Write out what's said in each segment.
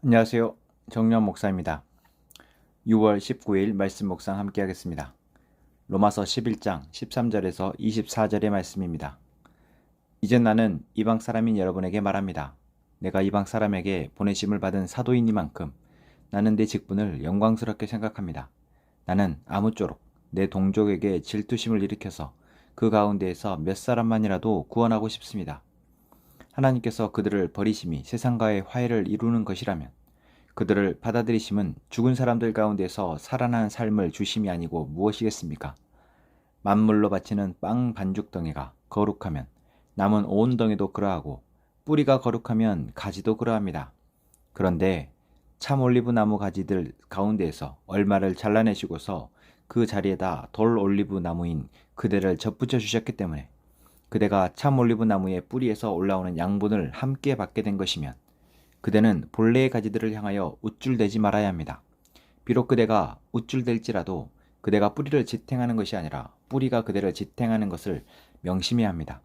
안녕하세요. 정유한 목사입니다. 6월 19일 말씀 묵상 함께 하겠습니다. 로마서 11장 13절에서 24절의 말씀입니다. 이제 나는 이방 사람인 여러분에게 말합니다. 내가 이방 사람에게 보내심을 받은 사도이니만큼 나는 내 직분을 영광스럽게 생각합니다. 나는 아무쪼록 내 동족에게 질투심을 일으켜서 그 가운데에서 몇 사람만이라도 구원하고 싶습니다. 하나님께서 그들을 버리심이 세상과의 화해를 이루는 것이라면 그들을 받아들이심은 죽은 사람들 가운데서 살아난 삶을 주심이 아니고 무엇이겠습니까? 만물로 바치는 빵 반죽 덩이가 거룩하면 남은 온 덩이도 그러하고 뿌리가 거룩하면 가지도 그러합니다. 그런데 참 올리브 나무 가지들 가운데에서 얼마를 잘라내시고서 그 자리에다 돌 올리브 나무인 그대를 접붙여 주셨기 때문에 그대가 참 올리브 나무의 뿌리에서 올라오는 양분을 함께 받게 된 것이면 그대는 본래의 가지들을 향하여 우쭐대지 말아야 합니다. 비록 그대가 우쭐댈지라도 그대가 뿌리를 지탱하는 것이 아니라 뿌리가 그대를 지탱하는 것을 명심해야 합니다.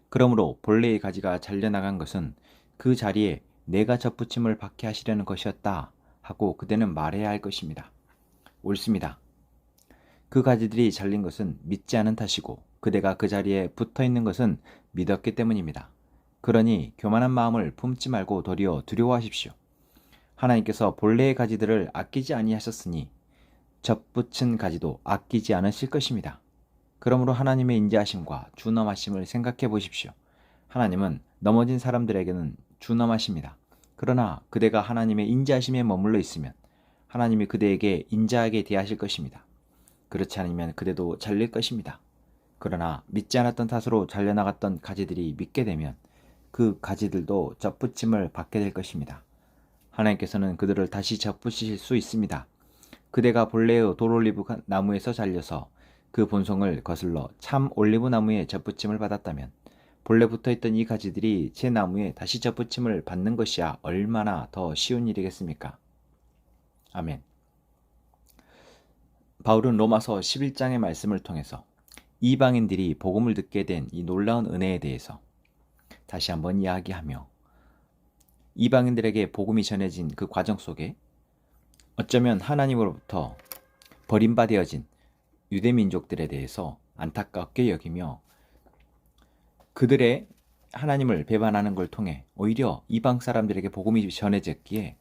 그러므로 본래의 가지가 잘려나간 것은 그 자리에 내가 접붙임을 받게 하시려는 것이었다 하고 그대는 말해야 할 것입니다. 옳습니다. 그 가지들이 잘린 것은 믿지 않은 탓이고 그대가 그 자리에 붙어 있는 것은 믿었기 때문입니다. 그러니 교만한 마음을 품지 말고 도리어 두려워하십시오. 하나님께서 본래의 가지들을 아끼지 아니하셨으니 접붙인 가지도 아끼지 않으실 것입니다. 그러므로 하나님의 인자하심과 준엄하심을 생각해 보십시오. 하나님은 넘어진 사람들에게는 준엄하십니다. 그러나 그대가 하나님의 인자하심에 머물러 있으면 하나님이 그대에게 인자하게 대하실 것입니다. 그렇지 않으면 그대도 잘릴 것입니다. 그러나 믿지 않았던 탓으로 잘려나갔던 가지들이 믿게 되면 그 가지들도 접붙임을 받게 될 것입니다. 하나님께서는 그들을 다시 접붙이실 수 있습니다. 그대가 본래의 돌올리브 나무에서 잘려서 그 본성을 거슬러 참 올리브 나무에 접붙임을 받았다면 본래 붙어있던 이 가지들이 제 나무에 다시 접붙임을 받는 것이야 얼마나 더 쉬운 일이겠습니까? 아멘. 바울은 로마서 11장의 말씀을 통해서 이방인들이 복음을 듣게 된 이 놀라운 은혜에 대해서 다시 한번 이야기하며 이방인들에게 복음이 전해진 그 과정 속에 어쩌면 하나님으로부터 버림받아진 유대민족들에 대해서 안타깝게 여기며 그들의 하나님을 배반하는 걸 통해 오히려 이방 사람들에게 복음이 전해졌기에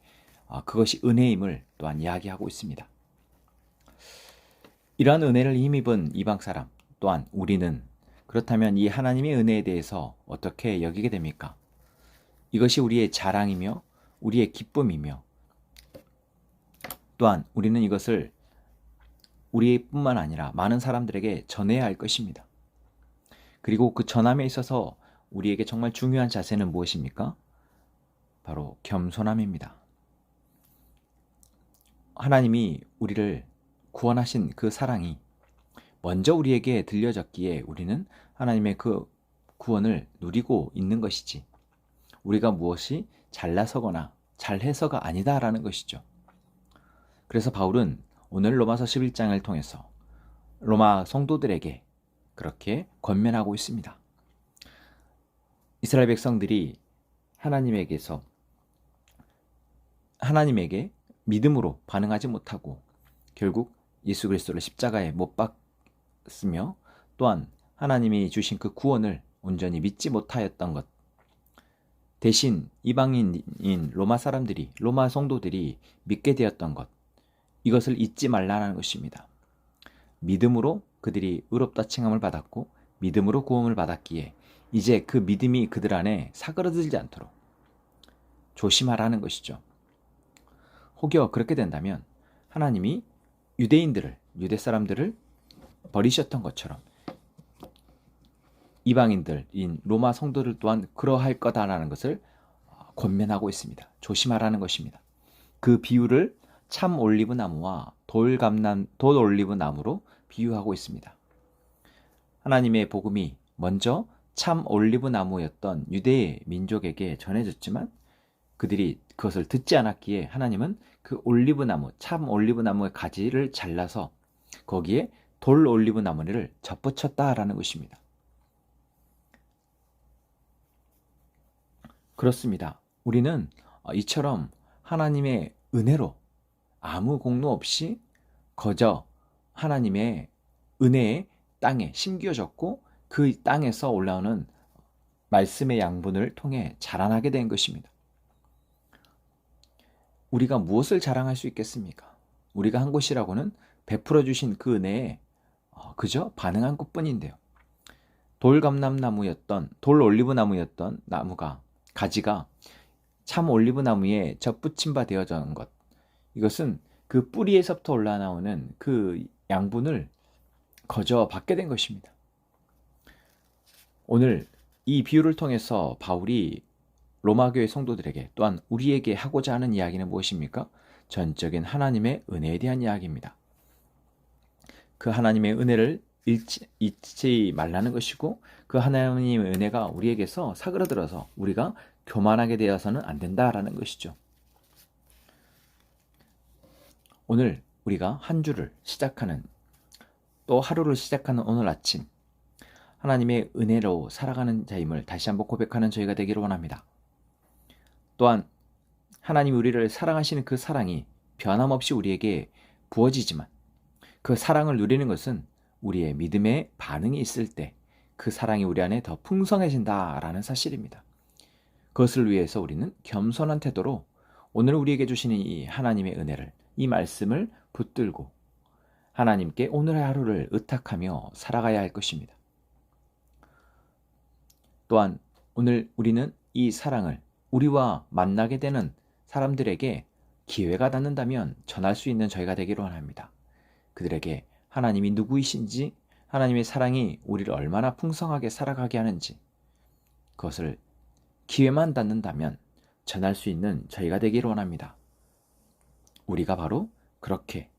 그것이 은혜임을 또한 이야기하고 있습니다. 이러한 은혜를 힘입은 이방 사람 또한 우리는 그렇다면 이 하나님의 은혜에 대해서 어떻게 여기게 됩니까? 이것이 우리의 자랑이며 우리의 기쁨이며 또한 우리는 이것을 우리뿐만 아니라 많은 사람들에게 전해야 할 것입니다. 그리고 그 전함에 있어서 우리에게 정말 중요한 자세는 무엇입니까? 바로 겸손함입니다. 하나님이 우리를 구원하신 그 사랑이 먼저 우리에게 들려졌기에 우리는 하나님의 그 구원을 누리고 있는 것이지 우리가 무엇이 잘나서거나 잘해서가 아니다라는 것이죠. 그래서 바울은 오늘 로마서 11장을 통해서 로마 성도들에게 그렇게 권면하고 있습니다. 이스라엘 백성들이 하나님에게 믿음으로 반응하지 못하고 결국 예수 그리스도를 십자가에 못 박으며 또한 하나님이 주신 그 구원을 온전히 믿지 못하였던 것, 대신 이방인인 로마 성도들이 믿게 되었던 것, 이것을 잊지 말라는 것입니다. 믿음으로 그들이 의롭다 칭함을 받았고 믿음으로 구원을 받았기에 이제 그 믿음이 그들 안에 사그러들지 않도록 조심하라는 것이죠. 혹여 그렇게 된다면 하나님이 유대 사람들을 버리셨던 것처럼 이방인들인 로마 성도들 또한 그러할 거다라는 것을 권면하고 있습니다. 조심하라는 것입니다. 그 비유를 참 올리브 나무와 돌 올리브 나무로 비유하고 있습니다. 하나님의 복음이 먼저 참 올리브 나무였던 유대의 민족에게 전해졌지만 그들이 그것을 듣지 않았기에 하나님은 그 참 올리브 나무의 가지를 잘라서 거기에 돌 올리브 나무를 접붙였다라는 것입니다. 그렇습니다. 우리는 이처럼 하나님의 은혜로 아무 공로 없이 거저 하나님의 은혜의 땅에 심겨졌고 그 땅에서 올라오는 말씀의 양분을 통해 자라나게 된 것입니다. 우리가 무엇을 자랑할 수 있겠습니까? 우리가 한 것이라고는 베풀어 주신 그 은혜에 그저 반응한 것뿐인데요. 돌 올리브 나무였던 나무가 가지가 참 올리브 나무에 접붙임 바 되어진 것. 이것은 그 뿌리에서부터 올라나오는 그 양분을 거저 받게 된 것입니다. 오늘 이 비유를 통해서 바울이 로마교회 성도들에게 또한 우리에게 하고자 하는 이야기는 무엇입니까? 전적인 하나님의 은혜에 대한 이야기입니다. 그 하나님의 은혜를 잊지 말라는 것이고 그 하나님의 은혜가 우리에게서 사그라들어서 우리가 교만하게 되어서는 안 된다라는 것이죠. 오늘 우리가 한 주를 시작하는 또 하루를 시작하는 오늘 아침 하나님의 은혜로 살아가는 자임을 다시 한번 고백하는 저희가 되기를 원합니다. 또한 하나님이 우리를 사랑하시는 그 사랑이 변함없이 우리에게 부어지지만 그 사랑을 누리는 것은 우리의 믿음의 반응이 있을 때 그 사랑이 우리 안에 더 풍성해진다라는 사실입니다. 그것을 위해서 우리는 겸손한 태도로 오늘 우리에게 주시는 이 하나님의 은혜를, 이 말씀을 붙들고 하나님께 오늘의 하루를 의탁하며 살아가야 할 것입니다. 또한 오늘 우리는 이 사랑을 우리와 만나게 되는 사람들에게 기회가 닿는다면 전할 수 있는 저희가 되기를 원합니다. 그들에게 하나님이 누구이신지, 하나님의 사랑이 우리를 얼마나 풍성하게 살아가게 하는지 그것을 기회만 닿는다면 전할 수 있는 저희가 되기를 원합니다. 우리가 바로 그렇게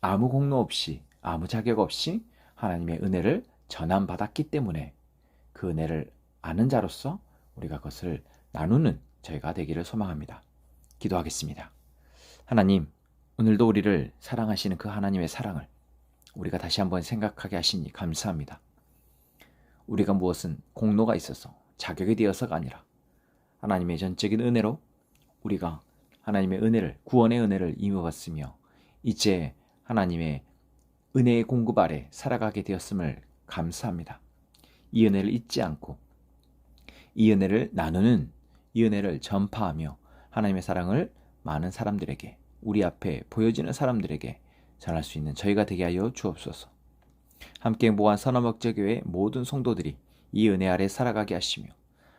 아무 공로 없이, 아무 자격 없이 하나님의 은혜를 전함받았기 때문에 그 은혜를 아는 자로서 우리가 그것을 나누는 저희가 되기를 소망합니다. 기도하겠습니다. 하나님, 오늘도 우리를 사랑하시는 그 하나님의 사랑을 우리가 다시 한번 생각하게 하시니 감사합니다. 우리가 무엇은 공로가 있어서 자격이 되어서가 아니라 하나님의 전적인 은혜로 우리가 하나님의 은혜를, 구원의 은혜를 임해봤으며 이제 하나님의 은혜의 공급 아래 살아가게 되었음을 감사합니다. 이 은혜를 잊지 않고 이 은혜를 나누는, 이 은혜를 전파하며 하나님의 사랑을 많은 사람들에게, 우리 앞에 보여지는 사람들에게 전할 수 있는 저희가 되게 하여 주옵소서. 함께 모한 선화목적교회 모든 성도들이 이 은혜 아래 살아가게 하시며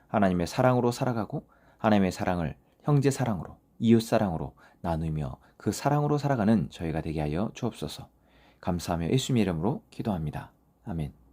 하나님의 사랑으로 살아가고 하나님의 사랑을 형제 사랑으로, 이웃 사랑으로 나누며 그 사랑으로 살아가는 저희가 되게 하여 주옵소서. 감사하며 예수님의 이름으로 기도합니다. 아멘.